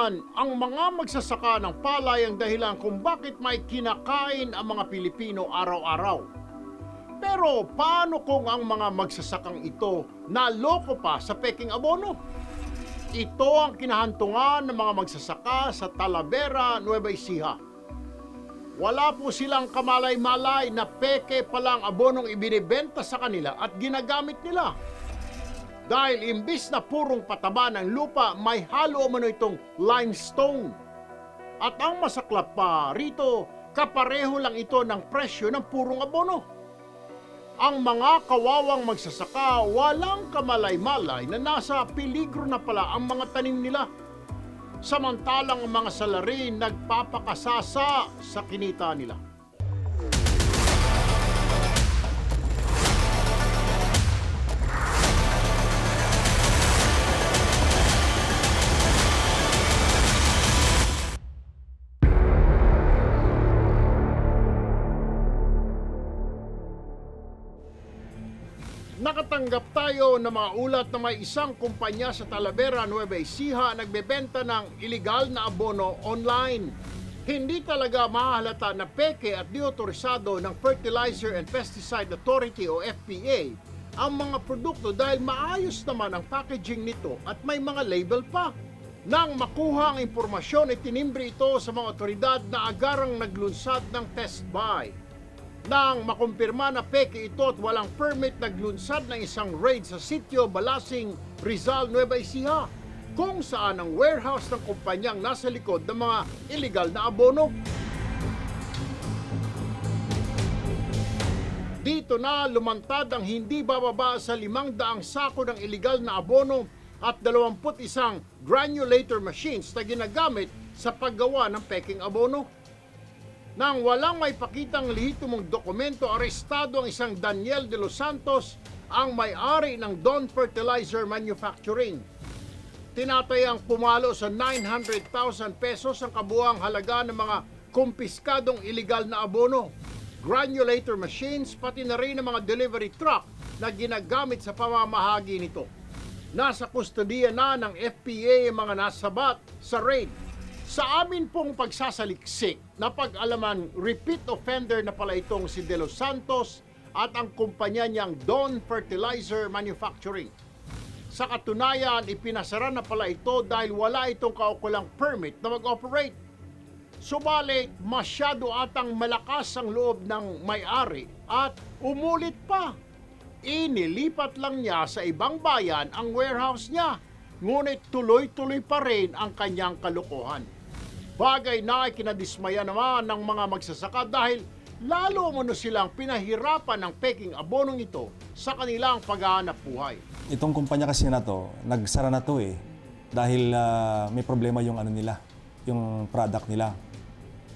naman ang mga magsasaka ng palay ang dahilan kung bakit may kinakain ang mga Pilipino araw-araw. Pero paano kung ang mga magsasakang ito naloko pa sa peking abono? Ito ang kinahantungan ng mga magsasaka sa Talavera, Nueva Ecija. Wala po silang kamalay-malay na peke palang abonong ibinibenta sa kanila at ginagamit nila. Dahil imbis na purong pataba ng lupa, may halo umano itong limestone. At ang masaklap pa rito, kapareho lang ito ng presyo ng purong abono. Ang mga kawawang magsasaka walang kamalay-malay na nasa peligro na pala ang mga tanim nila. Samantalang ang mga salarin nagpapakasasa sa kinita nila. Nakatanggap tayo ng mga ulat na may isang kumpanya sa Talavera, Nueva Ecija nagbebenta ng iligal na abono online. Hindi talaga mahalata na peke at di otorisado ng Fertilizer and Pesticide Authority o FPA ang mga produkto dahil maayos naman ang packaging nito at may mga label pa. Nang makuha ang impormasyon, itinimbre ito sa mga otoridad na agarang naglunsad ng test buy. Nang makumpirma na peke ito at walang permit, naglunsad ng isang raid sa sitio Balasing, Rizal, Nueva Ecija, kung saan ang warehouse ng kumpanyang nasa likod ng mga illegal na abono. Dito na lumantad ang hindi bababa sa 500 sako ng illegal na abono at 21 granulator machines na ginagamit sa paggawa ng peking abono. Nang walang may pakitang lehitimong dokumento, arestado ang isang Daniel de los Santos, ang may-ari ng Don Fertilizer Manufacturing. Tinatayang pumalo sa 900,000 pesos ang kabuuang halaga ng mga kumpiskadong iligal na abono, granulator machines, pati na rin ang mga delivery truck na ginagamit sa pamamahagi nito. Nasa kustodiya na ng FPA ang mga nasabat sa raid. Sa amin pong pagsasaliksik, napag-alaman repeat offender na pala itong si De Los Santos at ang kumpanya niyang Don Fertilizer Manufacturing. Sa katunayan, ipinasara na pala ito dahil wala itong kaukulang permit na mag-operate. Subalit, masyado atang malakas ang loob ng may-ari at umulit pa. Inilipat lang niya sa ibang bayan ang warehouse niya, ngunit tuloy-tuloy pa rin ang kanyang kalokohan. Bagay na ikinadismaya naman ng mga magsasaka dahil lalo umano silang pinahirapan ng peking abonong ito sa kanilang paghahanap buhay. Itong kumpanya kasi na to, nagsara na to dahil may problema yung ano nila, yung product nila.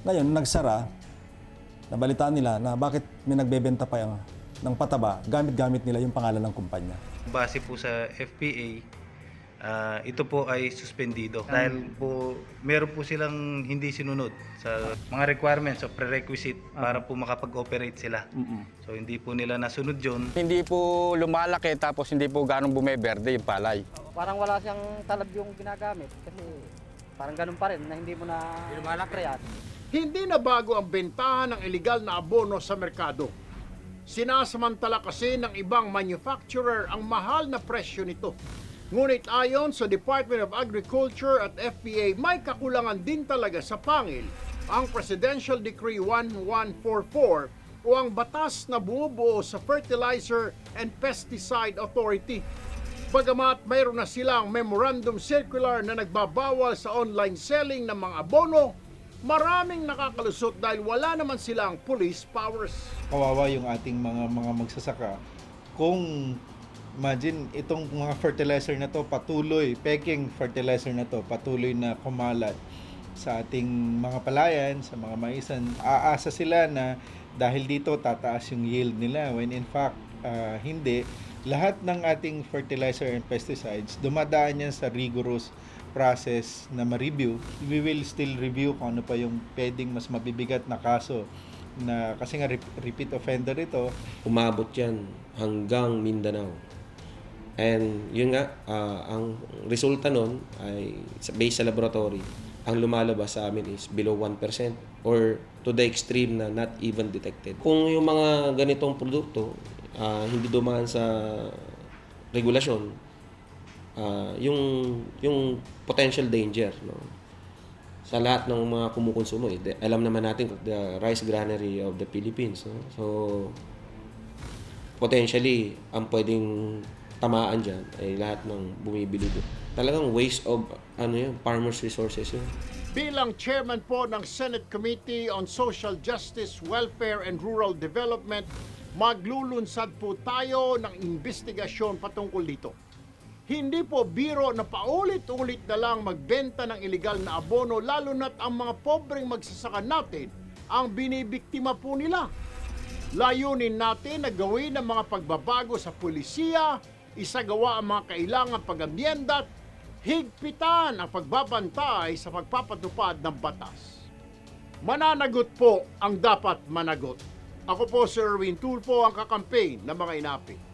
Ngayon, nagsara, nabalitaan nila na bakit may nagbebenta pa ng pataba, gamit-gamit nila yung pangalan ng kumpanya. Base po sa FPA, ito po ay suspendido dahil po meron po silang hindi sinunod sa mga requirements o prerequisite para po makapag-operate sila. So hindi po nila nasunod yun. Hindi po lumalaki tapos hindi po ganong bumeberde yung palay. Parang wala siyang talab yung ginagamit kasi parang ganun pa rin na hindi mo na lumalaki yan. Hindi na bago ang bentahan ng iligal na abono sa merkado. Sinasamantala kasi ng ibang manufacturer ang mahal na presyo nito. Ngunit ayon sa Department of Agriculture at FPA, may kakulangan din talaga sa pangil ang Presidential Decree 1144 o ang batas na bumubuo sa Fertilizer and Pesticide Authority. Bagamat mayroon na silang memorandum circular na nagbabawal sa online selling ng mga abono, maraming nakakalusot dahil wala naman silang police powers. Kawawa yung ating mga magsasaka kung imagine itong mga fertilizer na to peking fertilizer na to patuloy na kumalat sa ating mga palayan, sa mga maisan. Aasa sila na dahil dito tataas yung yield nila when in fact hindi. Lahat ng ating fertilizer and pesticides dumadaan yan sa rigorous process na ma-review. We will still review kung ano pa yung pwedeng mas mabibigat na kaso na kasi nga repeat offender ito. Umabot yan hanggang Mindanao. And yun nga, ang resulta nun ay based sa laboratory, ang lumalabas sa amin is below 1% or to the extreme na not even detected. Kung yung mga ganitong produkto hindi dumaan sa regulasyon, yung potential danger, no, sa lahat ng mga kumukonsumo, alam naman natin the rice granary of the Philippines, no? So potentially ang pwedeng tamaan dyan ay lahat ng bumibili doon. Talagang waste of farmers resources yun. Bilang chairman po ng Senate Committee on Social Justice, Welfare and Rural Development, maglulunsad po tayo ng investigasyon patungkol dito. Hindi po biro na paulit-ulit na lang magbenta ng iligal na abono, lalo na't ang mga pobreng magsasaka natin ang binibiktima po nila. Layunin natin na gawin ang mga pagbabago sa pulisiya, isagawa ang mga kailangang pag-amyenda, higpitan ang pagbabantay sa pagpapatupad ng batas. Mananagot po ang dapat managot. Ako po si Erwin Tulfo, ang kakampaign ng mga inapi.